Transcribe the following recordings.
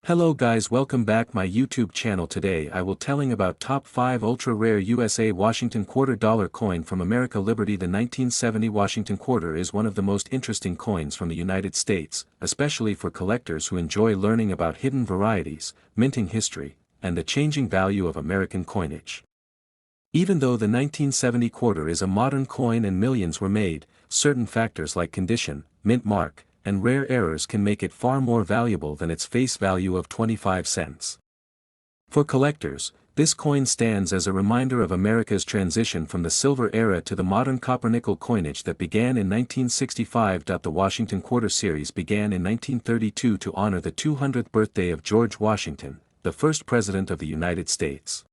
Hello guys, welcome back my YouTube channel. Today I will telling about top 5 ultra rare USA Washington quarter dollar coin from America. Liberty. The 1970 Washington quarter is one of the most interesting coins from the United States, especially for collectors who enjoy learning about hidden varieties, minting history, and the changing value of American coinage. Even though the 1970 quarter is a modern coin and millions were made, certain factors like condition, mint mark, and rare errors can make it far more valuable than its face value of 25 cents. For collectors, this coin stands as a reminder of America's transition from the silver era to the modern copper-nickel coinage that began in 1965. The Washington Quarter series began in 1932 to honor the 200th birthday of George Washington, the first President of the United States.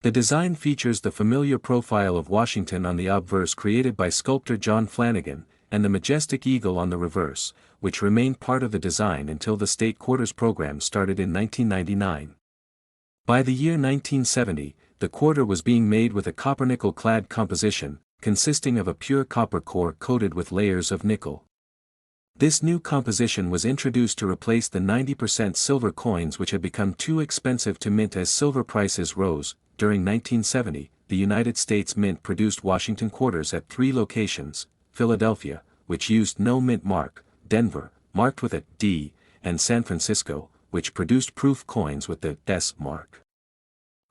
The design features the familiar profile of Washington on the obverse created by sculptor John Flanagan, and the majestic eagle on the reverse, which remained part of the design until the state quarters program started in 1999. By the year 1970, the quarter was being made with a copper-nickel clad composition, consisting of a pure copper core coated with layers of nickel. This new composition was introduced to replace the 90% silver coins which had become too expensive to mint as silver prices rose. During 1970, the United States Mint produced Washington quarters at 3 locations: Philadelphia, which used no mint mark, Denver, marked with a D, and San Francisco, which produced proof coins with the S mark.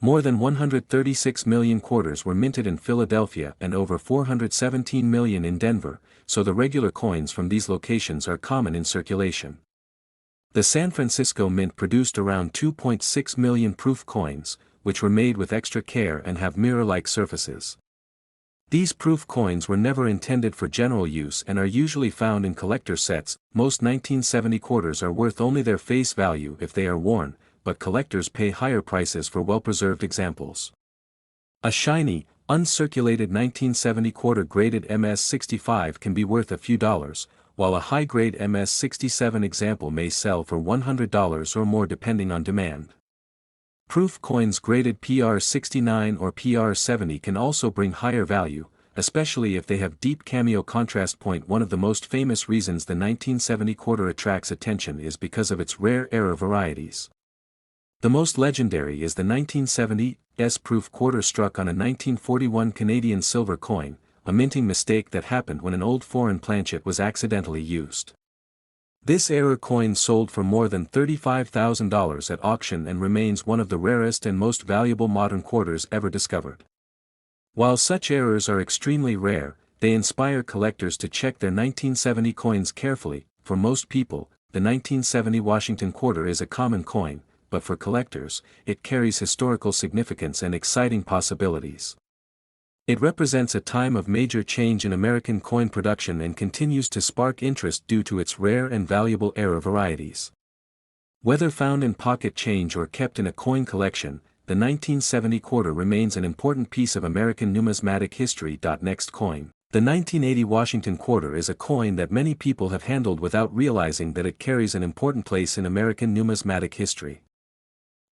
More than 136 million quarters were minted in Philadelphia and over 417 million in Denver, so the regular coins from these locations are common in circulation. The San Francisco Mint produced around 2.6 million proof coins, which were made with extra care and have mirror-like surfaces. These proof coins were never intended for general use and are usually found in collector sets. Most 1970 quarters are worth only their face value if they are worn, but collectors pay higher prices for well-preserved examples. A shiny, uncirculated 1970 quarter graded MS-65 can be worth a few dollars, while a high-grade MS-67 example may sell for $100 or more depending on demand. Proof coins graded PR69 or PR70 can also bring higher value, especially if they have deep cameo contrast point. One of the most famous reasons the 1970 quarter attracts attention is because of its rare error varieties. The most legendary is the 1970 S-proof quarter struck on a 1941 Canadian silver coin, a minting mistake that happened when an old foreign planchet was accidentally used. This error coin sold for more than $35,000 at auction and remains one of the rarest and most valuable modern quarters ever discovered. While such errors are extremely rare, they inspire collectors to check their 1970 coins carefully. For most people, the 1970 Washington quarter is a common coin, but for collectors, it carries historical significance and exciting possibilities. It represents a time of major change in American coin production and continues to spark interest due to its rare and valuable error varieties. Whether found in pocket change or kept in a coin collection, the 1970 quarter remains an important piece of American numismatic history. Next coin. The 1980 Washington quarter is a coin that many people have handled without realizing that it carries an important place in American numismatic history.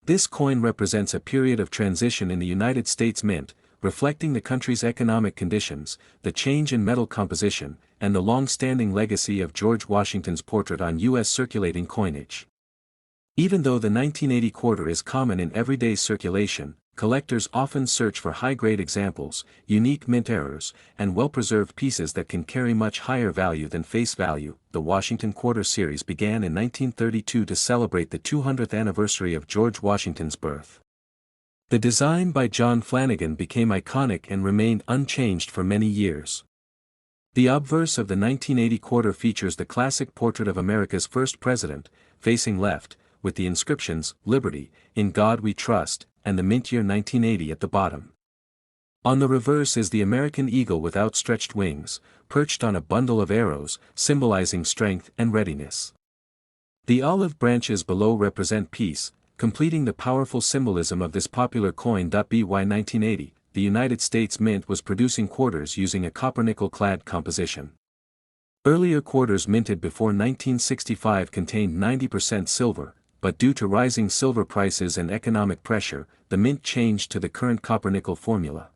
This coin represents a period of transition in the United States Mint, reflecting the country's economic conditions, the change in metal composition, and the long-standing legacy of George Washington's portrait on U.S. circulating coinage. Even though the 1980 quarter is common in everyday circulation, collectors often search for high-grade examples, unique mint errors, and well-preserved pieces that can carry much higher value than face value. The Washington Quarter series began in 1932 to celebrate the 200th anniversary of George Washington's birth. The design by John Flanagan became iconic and remained unchanged for many years. The obverse of the 1980 quarter features the classic portrait of America's first president, facing left, with the inscriptions, "Liberty, in God We Trust," and the mint year 1980 at the bottom. On the reverse is the American eagle with outstretched wings, perched on a bundle of arrows, symbolizing strength and readiness. The olive branches below represent peace, completing the powerful symbolism of this popular coin. By 1980, the United States Mint was producing quarters using a copper-nickel clad composition. Earlier quarters minted before 1965 contained 90% silver, but due to rising silver prices and economic pressure, the mint changed to the current copper-nickel formula.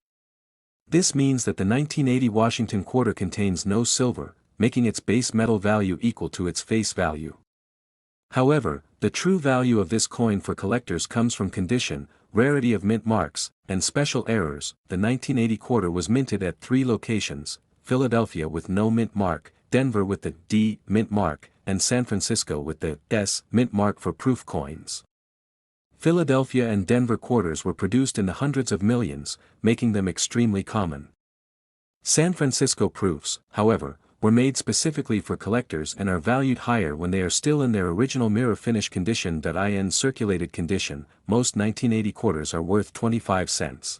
This means that the 1980 Washington quarter contains no silver, making its base metal value equal to its face value. However, the true value of this coin for collectors comes from condition, rarity of mint marks, and special errors. The 1980 quarter was minted at 3 locations: Philadelphia with no mint mark, Denver with the D mint mark, and San Francisco with the S mint mark for proof coins. Philadelphia and Denver quarters were produced in the hundreds of millions, making them extremely common. San Francisco proofs, however, were made specifically for collectors and are valued higher when they are still in their original mirror finish condition. In circulated condition, most 1980 quarters are worth 25 cents.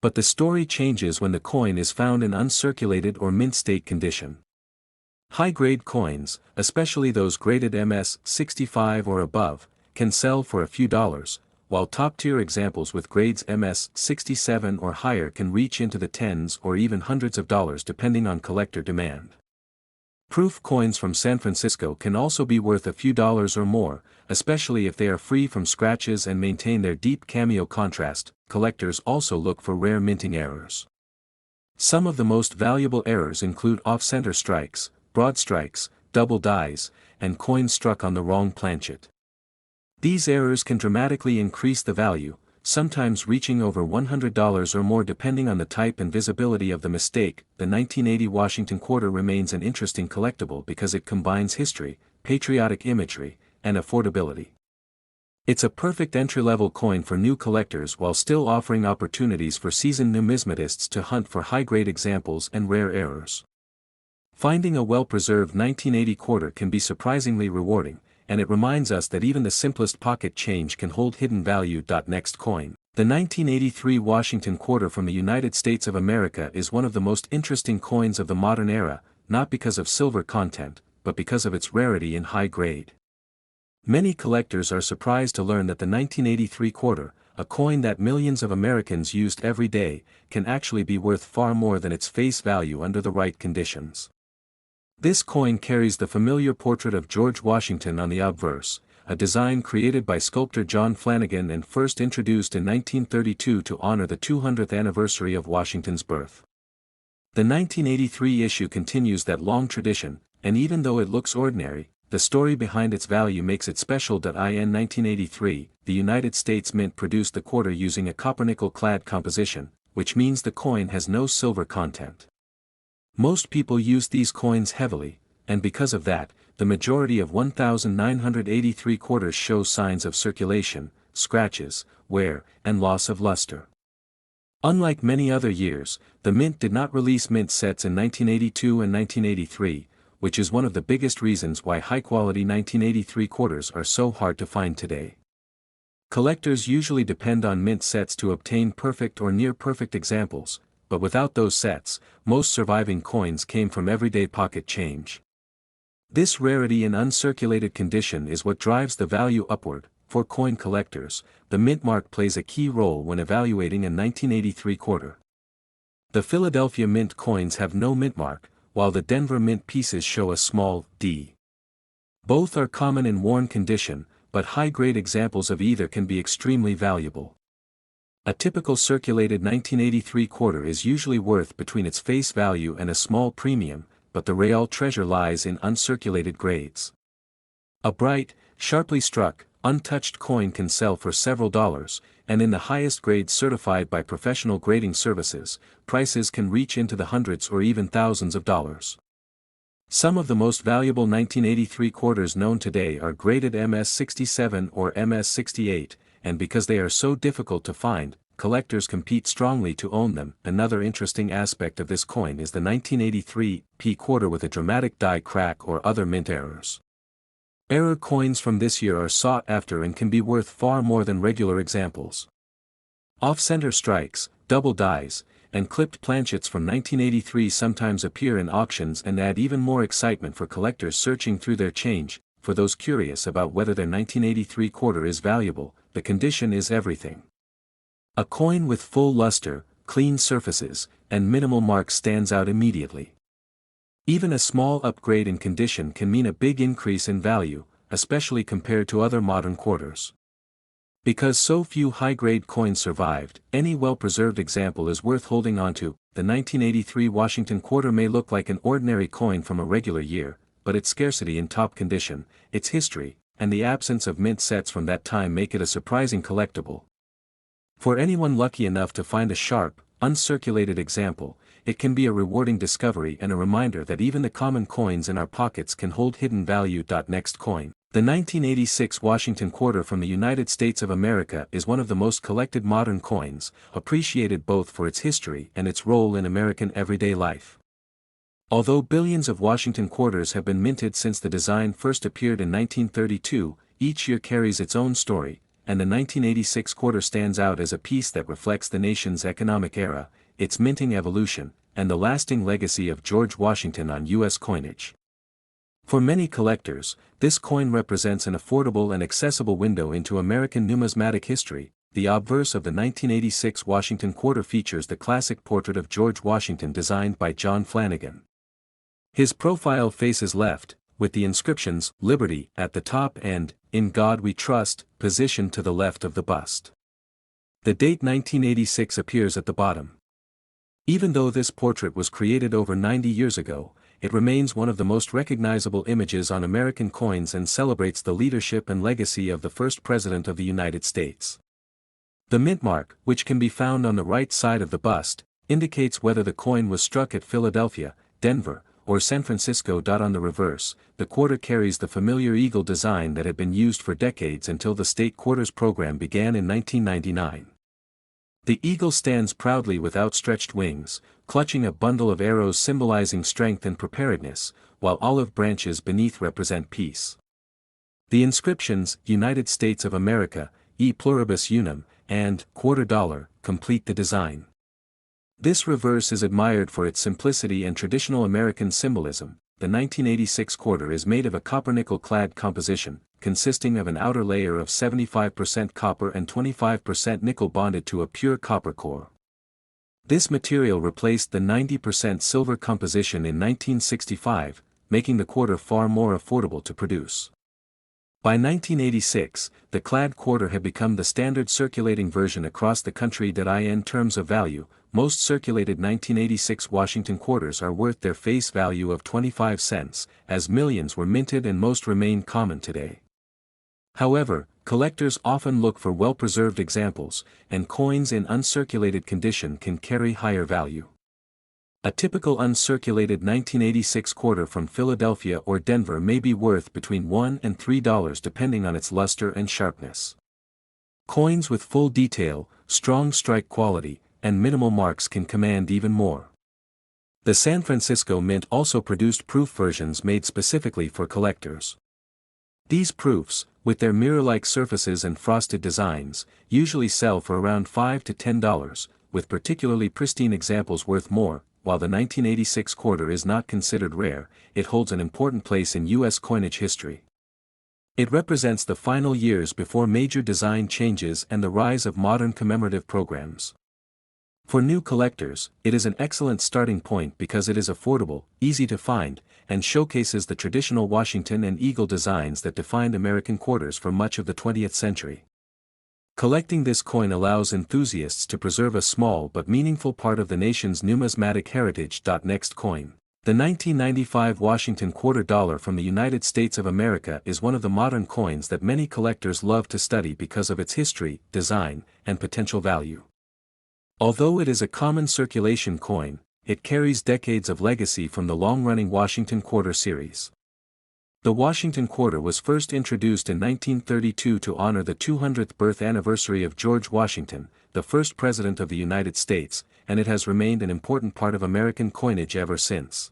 But the story changes when the coin is found in uncirculated or mint state condition. High-grade coins, especially those graded MS 65 or above, can sell for a few dollars, while top-tier examples with grades MS 67 or higher can reach into the tens or even hundreds of dollars depending on collector demand. Proof coins from San Francisco can also be worth a few dollars or more, especially if they are free from scratches and maintain their deep cameo contrast. Collectors also look for rare minting errors. Some of the most valuable errors include off-center strikes, broad strikes, double dies, and coins struck on the wrong planchet. These errors can dramatically increase the value, sometimes reaching over $100 or more depending on the type and visibility of the mistake. The 1980 Washington quarter remains an interesting collectible because it combines history, patriotic imagery, and affordability. It's a perfect entry-level coin for new collectors while still offering opportunities for seasoned numismatists to hunt for high-grade examples and rare errors. Finding a well-preserved 1980 quarter can be surprisingly rewarding, and it reminds us that even the simplest pocket change can hold hidden value. Next coin. The 1983 Washington quarter from the United States of America is one of the most interesting coins of the modern era, not because of silver content, but because of its rarity in high grade. Many collectors are surprised to learn that the 1983 quarter, a coin that millions of Americans used every day, can actually be worth far more than its face value under the right conditions. This coin carries the familiar portrait of George Washington on the obverse, a design created by sculptor John Flanagan and first introduced in 1932 to honor the 200th anniversary of Washington's birth. The 1983 issue continues that long tradition, and even though it looks ordinary, the story behind its value makes it special. In 1983, the United States Mint produced the quarter using a copper-nickel-clad composition, which means the coin has no silver content. Most people use these coins heavily, and because of that, the majority of 1,983 quarters show signs of circulation, scratches, wear, and loss of luster. Unlike many other years, the Mint did not release mint sets in 1982 and 1983, which is one of the biggest reasons why high-quality 1983 quarters are so hard to find today. Collectors usually depend on mint sets to obtain perfect or near-perfect examples, but without those sets, most surviving coins came from everyday pocket change. This rarity in uncirculated condition is what drives the value upward. For coin collectors, the mint mark plays a key role when evaluating a 1983 quarter. The Philadelphia Mint coins have no mint mark, while the Denver Mint pieces show a small D. Both are common in worn condition, but high-grade examples of either can be extremely valuable. A typical circulated 1983 quarter is usually worth between its face value and a small premium, but the real treasure lies in uncirculated grades. A bright, sharply struck, untouched coin can sell for several dollars, and in the highest grades certified by professional grading services, prices can reach into the hundreds or even thousands of dollars. Some of the most valuable 1983 quarters known today are graded MS67 or MS68, and because they are so difficult to find, collectors compete strongly to own them. Another interesting aspect of this coin is the 1983 P quarter with a dramatic die crack or other mint errors. Error coins from this year are sought after and can be worth far more than regular examples. Off-center strikes, double dies, and clipped planchets from 1983 sometimes appear in auctions and add even more excitement for collectors searching through their change. For those curious about whether their 1983 quarter is valuable, the condition is everything. A coin with full luster, clean surfaces, and minimal marks stands out immediately. Even a small upgrade in condition can mean a big increase in value, especially compared to other modern quarters. Because so few high-grade coins survived, any well-preserved example is worth holding onto. The 1983 Washington quarter may look like an ordinary coin from a regular year, but its scarcity in top condition, its history, and the absence of mint sets from that time make it a surprising collectible. For anyone lucky enough to find a sharp, uncirculated example, it can be a rewarding discovery and a reminder that even the common coins in our pockets can hold hidden value. Next coin. The 1986 Washington quarter from the United States of America is one of the most collected modern coins, appreciated both for its history and its role in American everyday life. Although billions of Washington quarters have been minted since the design first appeared in 1932, each year carries its own story, and the 1986 quarter stands out as a piece that reflects the nation's economic era, its minting evolution, and the lasting legacy of George Washington on U.S. coinage. For many collectors, this coin represents an affordable and accessible window into American numismatic history. The obverse of the 1986 Washington quarter features the classic portrait of George Washington designed by John Flanagan. His profile faces left, with the inscriptions, "Liberty," at the top and, "In God We Trust," positioned to the left of the bust. The date 1986 appears at the bottom. Even though this portrait was created over 90 years ago, it remains one of the most recognizable images on American coins and celebrates the leadership and legacy of the first President of the United States. The mint mark, which can be found on the right side of the bust, indicates whether the coin was struck at Philadelphia, Denver, or San Francisco. On the reverse, the quarter carries the familiar eagle design that had been used for decades until the state quarters program began in 1999. The eagle stands proudly with outstretched wings, clutching a bundle of arrows symbolizing strength and preparedness, while olive branches beneath represent peace. The inscriptions, "United States of America, E Pluribus Unum," and "$quarter," complete the design. This reverse is admired for its simplicity and traditional American symbolism. The 1986 quarter is made of a copper-nickel-clad composition, consisting of an outer layer of 75% copper and 25% nickel bonded to a pure copper core. This material replaced the 90% silver composition in 1965, making the quarter far more affordable to produce. By 1986, the clad quarter had become the standard circulating version across the country. In terms of value, most circulated 1986 Washington quarters are worth their face value of 25 cents, as millions were minted and most remain common today. However, collectors often look for well-preserved examples, and coins in uncirculated condition can carry higher value. A typical uncirculated 1986 quarter from Philadelphia or Denver may be worth between $1 and $3 depending on its luster and sharpness. Coins with full detail, strong strike quality, and minimal marks can command even more. The San Francisco Mint also produced proof versions made specifically for collectors. These proofs, with their mirror-like surfaces and frosted designs, usually sell for around $5 to $10, with particularly pristine examples worth more. While the 1986 quarter is not considered rare, it holds an important place in U.S. coinage history. It represents the final years before major design changes and the rise of modern commemorative programs. For new collectors, it is an excellent starting point because it is affordable, easy to find, and showcases the traditional Washington and eagle designs that defined American quarters for much of the 20th century. Collecting this coin allows enthusiasts to preserve a small but meaningful part of the nation's numismatic heritage. Next coin. The 1995 Washington $quarter from the United States of America is one of the modern coins that many collectors love to study because of its history, design, and potential value. Although it is a common circulation coin, it carries decades of legacy from the long-running Washington quarter series. The Washington quarter was first introduced in 1932 to honor the 200th birth anniversary of George Washington, the first President of the United States, and it has remained an important part of American coinage ever since.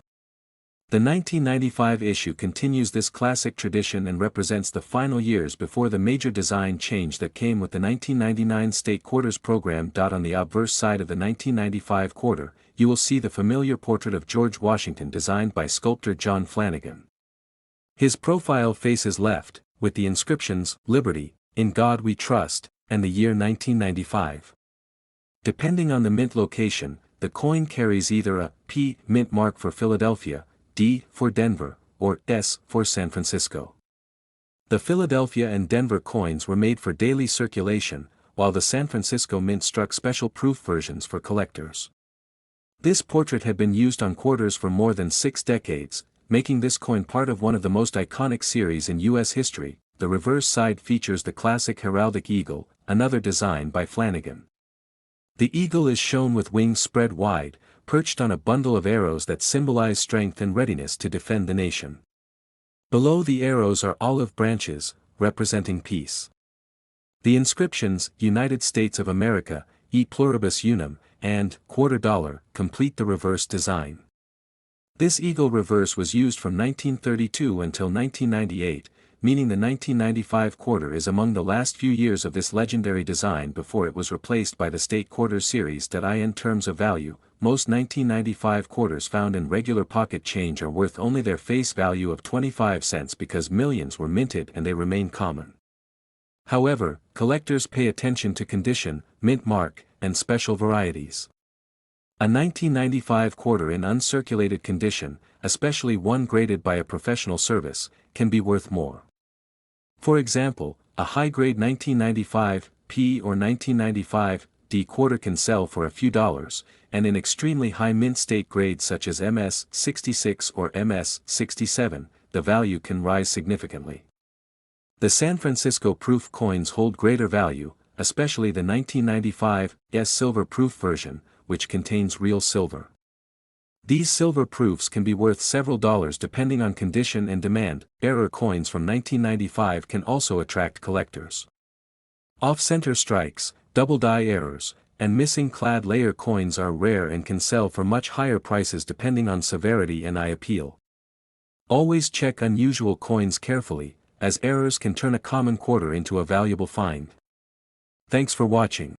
The 1995 issue continues this classic tradition and represents the final years before the major design change that came with the 1999 state quarters program. On the obverse side of the 1995 quarter, you will see the familiar portrait of George Washington designed by sculptor John Flanagan. His profile faces left, with the inscriptions, "Liberty, In God We Trust," and the year 1995. Depending on the mint location, the coin carries either a P mint mark for Philadelphia, D for Denver, or S for San Francisco. The Philadelphia and Denver coins were made for daily circulation, while the San Francisco Mint struck special proof versions for collectors. This portrait had been used on quarters for more than 6 decades, making this coin part of one of the most iconic series in U.S. history. The reverse side features the classic heraldic eagle, another design by Flanagan. The eagle is shown with wings spread wide, perched on a bundle of arrows that symbolize strength and readiness to defend the nation. Below the arrows are olive branches, representing peace. The inscriptions, United States of America, E pluribus unum, and $quarter, complete the reverse design. This eagle reverse was used from 1932 until 1998, meaning the 1995 quarter is among the last few years of this legendary design before it was replaced by the state quarter series. In terms of value, most 1995 quarters found in regular pocket change are worth only their face value of 25 cents because millions were minted and they remain common. However, collectors pay attention to condition, mint mark, and special varieties. A 1995 quarter in uncirculated condition, especially one graded by a professional service, can be worth more. For example, a high-grade 1995 P or 1995 D quarter can sell for a few dollars, and in extremely high mint state grades such as MS 66 or MS 67, the value can rise significantly. The San Francisco proof coins hold greater value, especially the 1995 S silver proof version, which contains real silver. These silver proofs can be worth several dollars depending on condition and demand. Error coins from 1995 can also attract collectors. Off-center strikes, double-die errors, and missing clad layer coins are rare and can sell for much higher prices depending on severity and eye appeal. Always check unusual coins carefully, as errors can turn a common quarter into a valuable find. Thanks for watching.